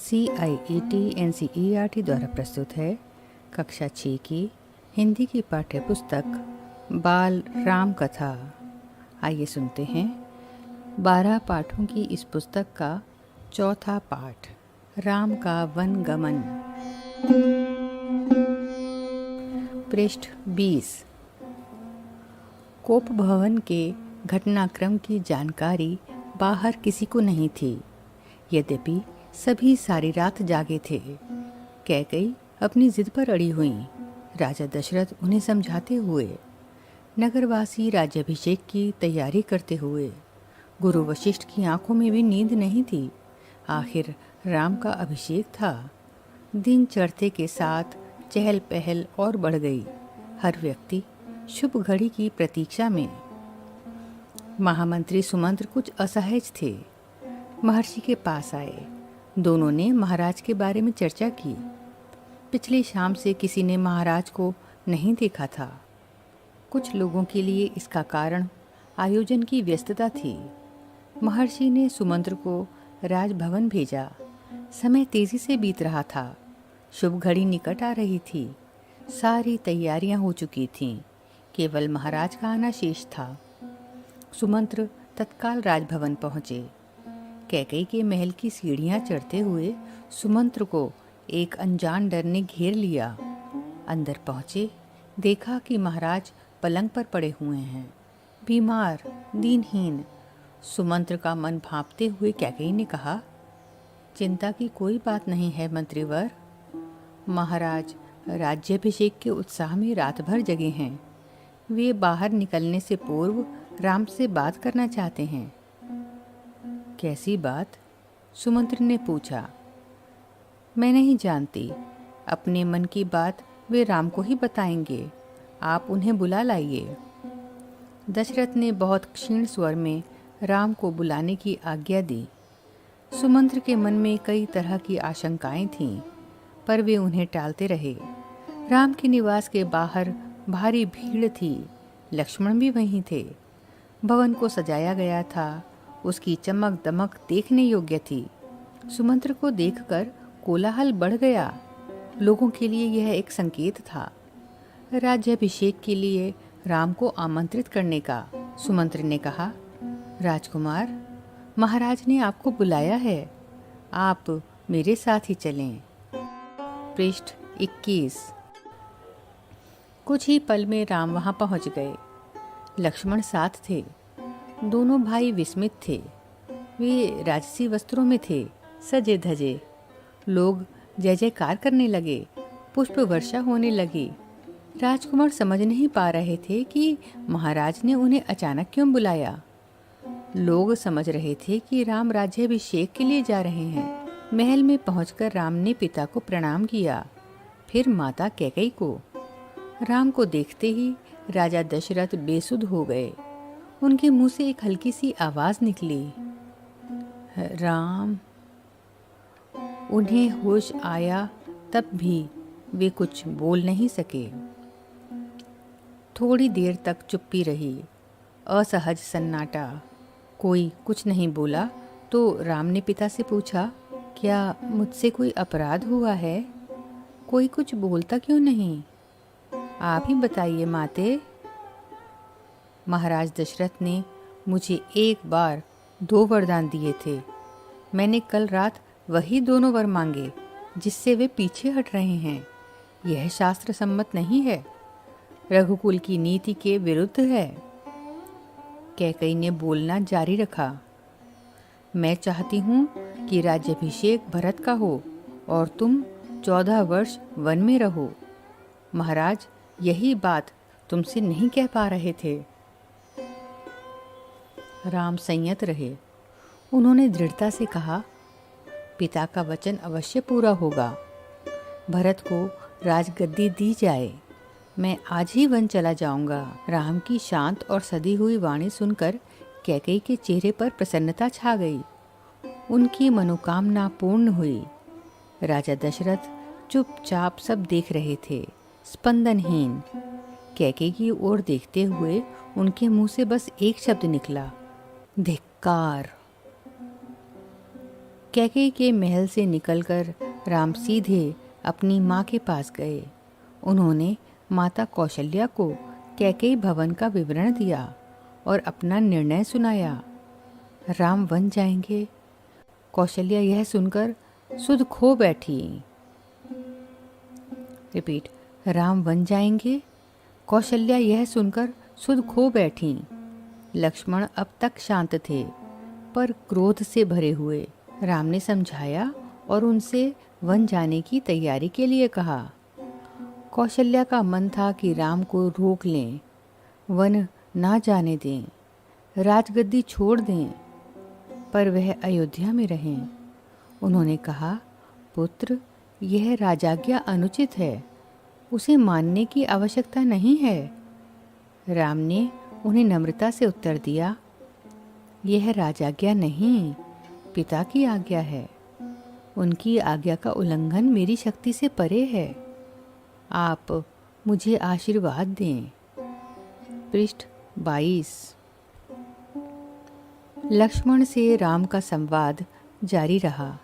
CIET NCERT द्वारा प्रस्तुत है कक्षा 6 की हिंदी की पाठ्य पुस्तक बाल राम कथा। आइए सुनते हैं 12 पाठों की इस पुस्तक का चौथा पाठ, राम का वन गमन। पृष्ठ 20। कोप भवन के घटनाक्रम की जानकारी बाहर किसी को नहीं थी, यद्यपि सभी सारी रात जागे थे। कैकेयी अपनी जिद पर अड़ी हुई। राजा दशरथ उन्हें समझाते हुए, नगरवासी राज्याभिषेक की तैयारी करते हुए। गुरु वशिष्ठ की आंखों में भी नींद नहीं थी। आखिर राम का अभिषेक था। दिन चढ़ते के साथ चहल पहल और बढ़ गई। हर व्यक्ति शुभ घड़ी की प्रतीक्षा में। महामंत्री सुमंत्र कुछ असहज थे। महर्षि के पास आए। दोनों ने महाराज के बारे में चर्चा की। पिछली शाम से किसी ने महाराज को नहीं देखा था। कुछ लोगों के लिए इसका कारण आयोजन की व्यस्तता थी। महर्षि ने सुमंत्र को राजभवन भेजा। समय तेजी से बीत रहा था। शुभ घड़ी निकट आ रही थी। सारी तैयारियां हो चुकी थीं। केवल महाराज का आना शेष था। सुमंत्र तत्काल राजभवन पहुंचे। कैकेयी के महल की सीढ़ियां चढ़ते हुए सुमंत्र को एक अनजान डर ने घेर लिया। अंदर पहुंचे, देखा कि महाराज पलंग पर पड़े हुए हैं, बीमार, दीनहीन। सुमंत्र का मन भांपते हुए कैकेयी ने कहा, चिंता की कोई बात नहीं है मंत्रीवर। महाराज राज्याभिषेक के उत्साह में रात भर जगे हैं। वे बाहर निकलने से पूर्व राम से बात करना चाहते हैं। कैसी बात? सुमंत्र ने पूछा। मैं नहीं जानती। अपने मन की बात वे राम को ही बताएंगे। आप उन्हें बुला लाइए। दशरथ ने बहुत क्षीण स्वर में राम को बुलाने की आज्ञा दी। सुमंत्र के मन में कई तरह की आशंकाएं थीं, पर वे उन्हें टालते रहे। राम के निवास के बाहर भारी भीड़ थी। लक्ष्मण भी वहीं थे। भवन को सजाया गया था। उसकी चमक दमक देखने योग्य थी। सुमंत्र को देखकर कोलाहल बढ़ गया। लोगों के लिए यह एक संकेत था राज्याभिषेक के लिए राम को आमंत्रित करने का। सुमंत्र ने कहा, राजकुमार, महाराज ने आपको बुलाया है। आप मेरे साथ ही चलें। पृष्ठ 21। कुछ ही पल में राम वहां पहुंच गए। लक्ष्मण साथ थे। दोनों भाई विस्मित थे। वे राजसी वस्त्रों में थे, सजे धजे। लोग जय जयकार करने लगे। पुष्प वर्षा होने लगी। राजकुमार समझ नहीं पा रहे थे कि महाराज ने उन्हें अचानक क्यों बुलाया। लोग समझ रहे थे कि राम राज्याभिषेक के लिए जा रहे हैं। महल में पहुंचकर राम ने पिता को प्रणाम किया, फिर माता कैकेयी को। राम को देखते ही राजा दशरथ बेसुध हो गए। उनके मुंह से एक हल्की सी आवाज निकली, राम। उन्हें होश आया, तब भी वे कुछ बोल नहीं सके। थोड़ी देर तक चुप्पी रही, असहज सन्नाटा। कोई कुछ नहीं बोला तो राम ने पिता से पूछा, क्या मुझसे कोई अपराध हुआ है? कोई कुछ बोलता क्यों नहीं? आप ही बताइए माते। महाराज दशरथ ने मुझे एक बार 2 वरदान दिए थे। मैंने कल रात वही दोनों वर मांगे जिससे वे पीछे हट रहे हैं। यह शास्त्र सम्मत नहीं है, रघुकुल की नीति के विरुद्ध है। कैकेयी ने बोलना जारी रखा, मैं चाहती हूँ कि राज्याभिषेक भरत का हो और तुम 14 वर्ष वन में रहो। महाराज यही बात तुमसे नहीं कह पा रहे थे। राम संयत रहे। उन्होंने दृढ़ता से कहा, पिता का वचन अवश्य पूरा होगा। भरत को राजगद्दी दी जाए। मैं आज ही वन चला जाऊंगा। राम की शांत और सधी हुई वाणी सुनकर कैकेयी के चेहरे पर प्रसन्नता छा गई। उनकी मनोकामना पूर्ण हुई। राजा दशरथ चुपचाप सब देख रहे थे, स्पंदनहीन। कैकेयी की ओर देखते हुए उनके मुंह से बस एक शब्द निकला, धिक्कार। कैकेयी के महल से निकलकर राम सीधे अपनी माँ के पास गए। उन्होंने माता कौशल्या को कैकेयी भवन का विवरण दिया और अपना निर्णय सुनाया। राम वन जाएंगे। कौशल्या यह सुनकर सुध खो बैठी। रिपीट। राम वन जाएंगे। कौशल्या यह सुनकर सुध खो बैठी। लक्ष्मण अब तक शांत थे, पर क्रोध से भरे हुए। राम ने समझाया और उनसे वन जाने की तैयारी के लिए कहा। कौशल्या का मन था कि राम को रोक लें, वन ना जाने दें, राजगद्दी छोड़ दें, पर वह अयोध्या में रहें। उन्होंने कहा, पुत्र, यह राजाज्ञा अनुचित है, उसे मानने की आवश्यकता नहीं है। राम ने उन्हें नम्रता से उत्तर दिया, यह राजाज्ञा नहीं, पिता की आज्ञा है। उनकी आज्ञा का उल्लंघन मेरी शक्ति से परे है। आप मुझे आशीर्वाद दें। पृष्ठ 22। लक्ष्मण से राम का संवाद जारी रहा।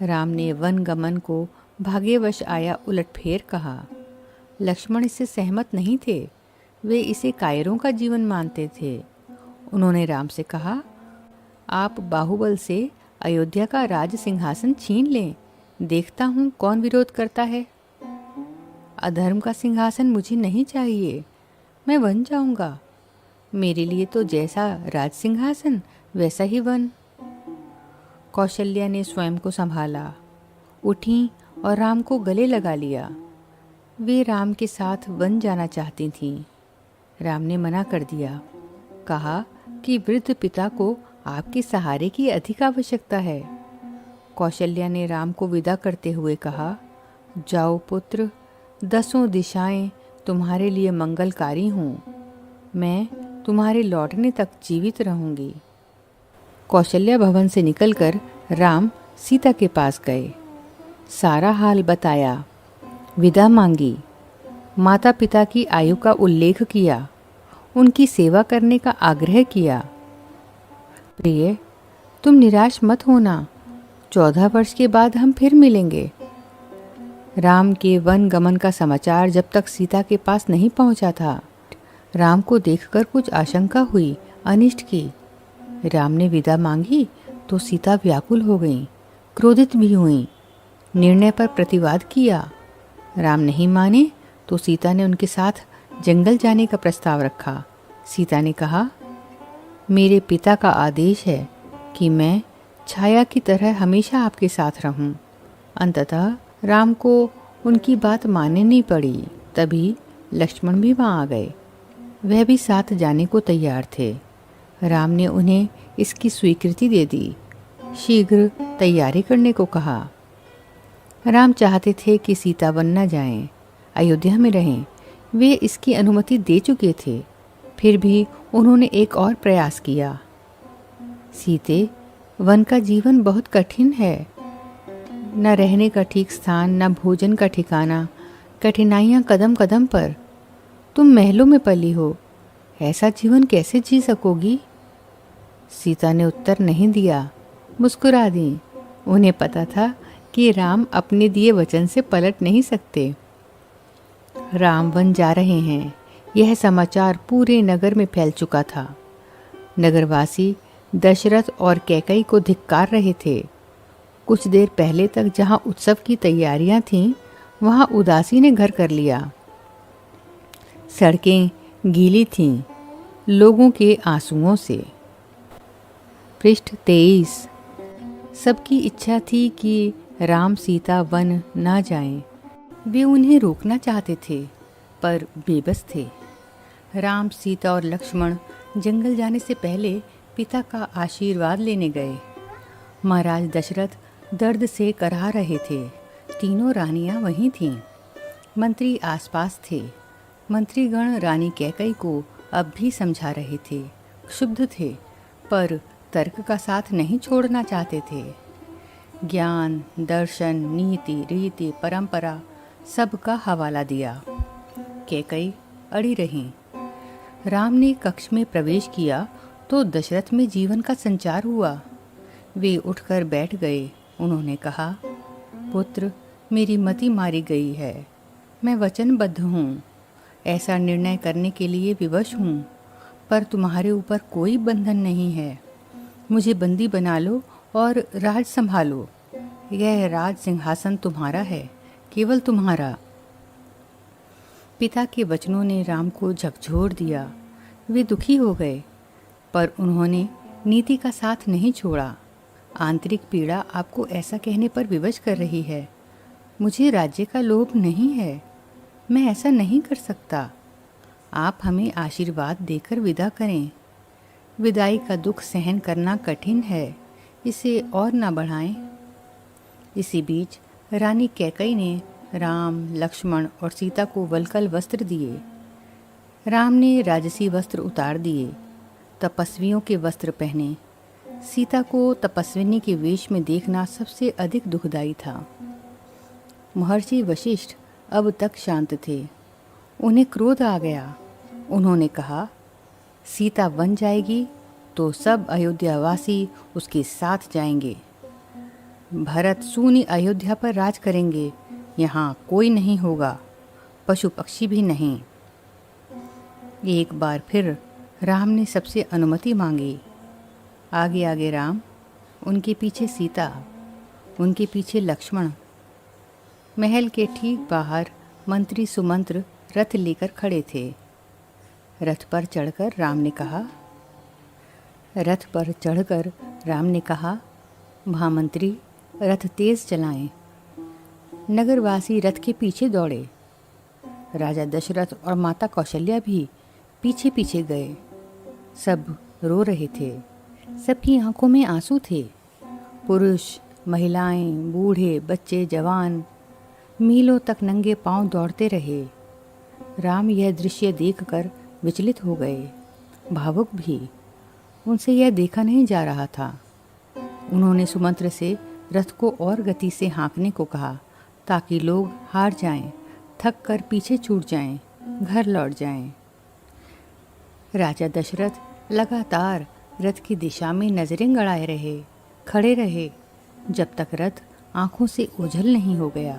राम ने वन गमन को भाग्यवश आया उलटफेर कहा। लक्ष्मण इससे सहमत नहीं थे, वे इसे कायरों का जीवन मानते थे। उन्होंने राम से कहा, आप बाहुबल से अयोध्या का राज सिंहासन छीन लें, देखता हूँ कौन विरोध करता है। अधर्म का सिंहासन मुझे नहीं चाहिए, मैं वन जाऊंगा। मेरे लिए तो जैसा राज सिंहासन वैसा ही वन। कौशल्या ने स्वयं को संभाला, उठी और राम को गले लगा लिया। वे राम के साथ वन जाना चाहती थीं। राम ने मना कर दिया, कहा कि वृद्ध पिता को आपके सहारे की अधिक आवश्यकता है। कौशल्या ने राम को विदा करते हुए कहा, जाओ पुत्र, 10 दिशाएं तुम्हारे लिए मंगलकारी हों। मैं तुम्हारे लौटने तक जीवित रहूंगी। कौशल्या भवन से निकलकर राम सीता के पास गए। सारा हाल बताया, विदा मांगी, माता पिता की आयु का उल्लेख किया, उनकी सेवा करने का आग्रह किया। प्रिय, तुम निराश मत होना, 14 वर्ष के बाद हम फिर मिलेंगे। राम के वन गमन का समाचार जब तक सीता के पास नहीं पहुंचा था, राम को देखकर कुछ आशंका हुई, अनिष्ट की। राम ने विदा मांगी तो सीता व्याकुल हो गईं, क्रोधित भी हुईं, निर्णय पर प्रतिवाद किया। राम नहीं माने तो सीता ने उनके साथ जंगल जाने का प्रस्ताव रखा। सीता ने कहा, मेरे पिता का आदेश है कि मैं छाया की तरह हमेशा आपके साथ रहूं। अंततः राम को उनकी बात माननी पड़ी। तभी लक्ष्मण भी वहाँ आ गए। वह भी साथ जाने को तैयार थे। राम ने उन्हें इसकी स्वीकृति दे दी, शीघ्र तैयारी करने को कहा। राम चाहते थे कि सीता वन न जाएं, अयोध्या में रहें। वे इसकी अनुमति दे चुके थे, फिर भी उन्होंने एक और प्रयास किया। सीते, वन का जीवन बहुत कठिन है, न रहने का ठीक स्थान, न भोजन का ठिकाना, कठिनाइयाँ कदम कदम पर। तुम महलों में पली हो, ऐसा जीवन कैसे जी सकोगी? सीता ने उत्तर नहीं दिया, मुस्कुरा दी। उन्हें पता था कि राम अपने दिए वचन से पलट नहीं सकते। राम वन जा रहे हैं, यह समाचार पूरे नगर में फैल चुका था। नगरवासी दशरथ और कैकेयी को धिक्कार रहे थे। कुछ देर पहले तक जहाँ उत्सव की तैयारियां थीं, वहाँ उदासी ने घर कर लिया। सड़कें गीली थीं, लोगों के आंसुओं से। पृष्ठ 23। सबकी इच्छा थी कि राम सीता वन ना जाएं। वे उन्हें रोकना चाहते थे, पर बेबस थे। राम, सीता और लक्ष्मण जंगल जाने से पहले पिता का आशीर्वाद लेने गए। महाराज दशरथ दर्द से कराह रहे थे। तीनों रानियां वहीं थीं। मंत्री आसपास थे। मंत्रीगण रानी कैकेयी को अब भी समझा रहे थे, क्षुब्ध थे, पर तर्क का साथ नहीं छोड़ना चाहते थे। ज्ञान, दर्शन, नीति, रीति, परंपरा सबका हवाला दिया। कैकेयी अड़ी रहीं। राम ने कक्ष में प्रवेश किया तो दशरथ में जीवन का संचार हुआ। वे उठकर बैठ गए। उन्होंने कहा, पुत्र, मेरी मति मारी गई है। मैं वचनबद्ध हूँ, ऐसा निर्णय करने के लिए विवश हूँ, पर तुम्हारे ऊपर कोई बंधन नहीं है। मुझे बंदी बना लो और राज संभालो। यह राज सिंहासन तुम्हारा है, केवल तुम्हारा। पिता के वचनों ने राम को झकझोर दिया। वे दुखी हो गए, पर उन्होंने नीति का साथ नहीं छोड़ा। आंतरिक पीड़ा आपको ऐसा कहने पर विवश कर रही है। मुझे राज्य का लोभ नहीं है, मैं ऐसा नहीं कर सकता। आप हमें आशीर्वाद देकर विदा करें। विदाई का दुख सहन करना कठिन है, इसे और न बढ़ाएं। इसी बीच रानी कैकई ने राम, लक्ष्मण और सीता को वल्कल वस्त्र दिए। राम ने राजसी वस्त्र उतार दिए, तपस्वियों के वस्त्र पहने। सीता को तपस्विनी के वेश में देखना सबसे अधिक दुखदायी था। महर्षि वशिष्ठ अब तक शांत थे। उन्हें क्रोध आ गया। उन्होंने कहा, सीता वन जाएगी तो सब अयोध्यावासी उसके साथ जाएंगे। भरत सूनी अयोध्या पर राज करेंगे। यहाँ कोई नहीं होगा, पशु पक्षी भी नहीं। एक बार फिर राम ने सबसे अनुमति मांगी। आगे आगे राम, उनके पीछे सीता, उनके पीछे लक्ष्मण। महल के ठीक बाहर मंत्री सुमंत्र रथ लेकर खड़े थे। रथ पर चढ़कर राम ने कहा, महामंत्री, रथ तेज चलाएं। नगरवासी रथ के पीछे दौड़े। राजा दशरथ और माता कौशल्या भी पीछे पीछे गए। सब रो रहे थे, सबकी आंखों में आंसू थे। पुरुष, महिलाएं, बूढ़े, बच्चे, जवान मीलों तक नंगे पांव दौड़ते रहे। राम यह दृश्य देखकर विचलित हो गए, भावुक भी। उनसे यह देखा नहीं जा रहा था। उन्होंने सुमंत्र से रथ को और गति से हाँकने को कहा, ताकि लोग हार जाएं, थक कर पीछे छूट जाएं, घर लौट जाएं। राजा दशरथ लगातार रथ की दिशा में नजरें गड़ाए खड़े रहे, जब तक रथ आंखों से ओझल नहीं हो गया।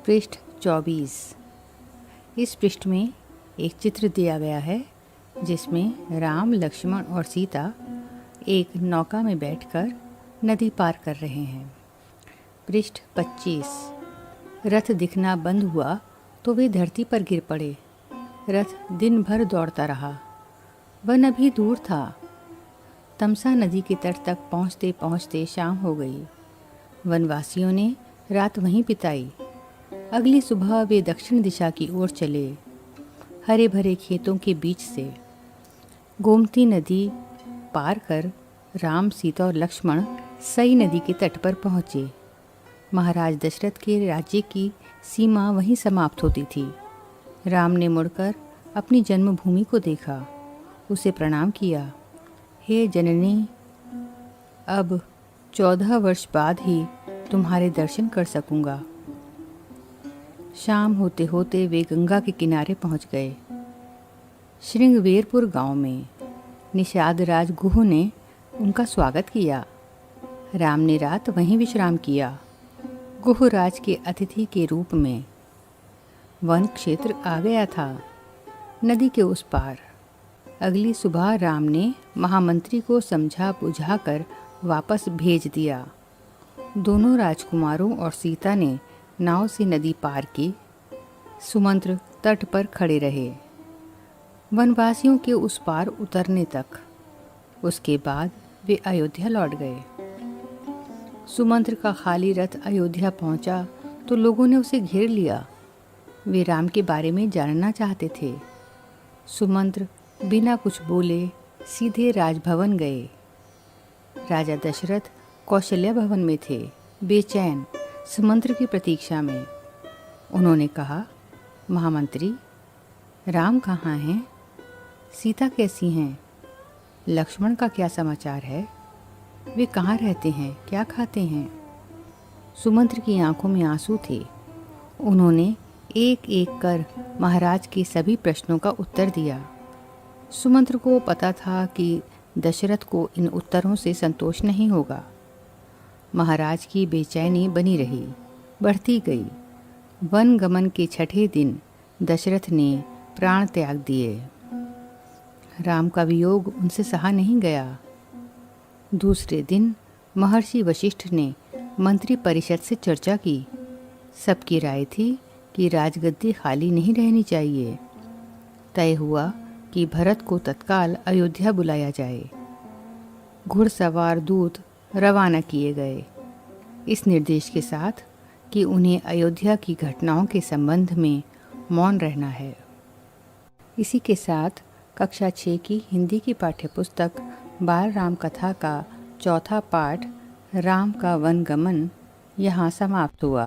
पृष्ठ 24। इस पृष्ठ में एक चित्र दिया गया है, जिसमें राम, लक्ष्मण और सीता एक नौका में बैठकर नदी पार कर रहे हैं। पृष्ठ 25। रथ दिखना बंद हुआ तो वे धरती पर गिर पड़े। रथ दिन भर दौड़ता रहा। वन अभी दूर था। तमसा नदी के तट तक पहुँचते पहुँचते शाम हो गई। वनवासियों ने रात वहीं बिताई। अगली सुबह वे दक्षिण दिशा की ओर चले, हरे भरे खेतों के बीच से। गोमती नदी पार कर राम, सीता और लक्ष्मण सई नदी के तट पर पहुँचे। महाराज दशरथ के राज्य की सीमा वहीं समाप्त होती थी। राम ने मुड़कर अपनी जन्मभूमि को देखा, उसे प्रणाम किया। हे जननी, अब 14 वर्ष बाद ही तुम्हारे दर्शन कर सकूंगा। शाम होते होते वे गंगा के किनारे पहुंच गए। श्रृंगवेरपुर गांव में निषाद राज गुह ने उनका स्वागत किया। राम ने रात वहीं विश्राम किया, गुह राज के अतिथि के रूप में। वन क्षेत्र आ गया था, नदी के उस पार। अगली सुबह राम ने महामंत्री को समझा बुझाकर वापस भेज दिया। दोनों राजकुमारों और सीता ने नाव से नदी पार की। सुमंत्र तट पर खड़े रहे, वनवासियों के उस पार उतरने तक। उसके बाद वे अयोध्या लौट गए। सुमंत्र का खाली रथ अयोध्या पहुंचा तो लोगों ने उसे घेर लिया। वे राम के बारे में जानना चाहते थे। सुमंत्र बिना कुछ बोले सीधे राजभवन गए। राजा दशरथ कौशल्या भवन में थे, बेचैन, सुमंत्र की प्रतीक्षा में। उन्होंने कहा, महामंत्री, राम कहाँ हैं? सीता कैसी हैं? लक्ष्मण का क्या समाचार है? वे कहाँ रहते हैं, क्या खाते हैं? सुमंत्र की आंखों में आंसू थे। उन्होंने एक एक कर महाराज के सभी प्रश्नों का उत्तर दिया। सुमंत्र को पता था कि दशरथ को इन उत्तरों से संतोष नहीं होगा। महाराज की बेचैनी बनी रही, बढ़ती गई। वन गमन के छठे दिन दशरथ ने प्राण त्याग दिए। राम का वियोग उनसे सहा नहीं गया। दूसरे दिन महर्षि वशिष्ठ ने मंत्री परिषद से चर्चा की। सबकी राय थी कि राजगद्दी खाली नहीं रहनी चाहिए। तय हुआ कि भरत को तत्काल अयोध्या बुलाया जाए। घुड़सवार दूत रवाना किए गए, इस निर्देश के साथ कि उन्हें अयोध्या की घटनाओं के संबंध में मौन रहना है। इसी के साथ कक्षा 6 की हिंदी की पाठ्यपुस्तक बाल राम कथा का चौथा पाठ राम का वनगमन यहाँ समाप्त हुआ।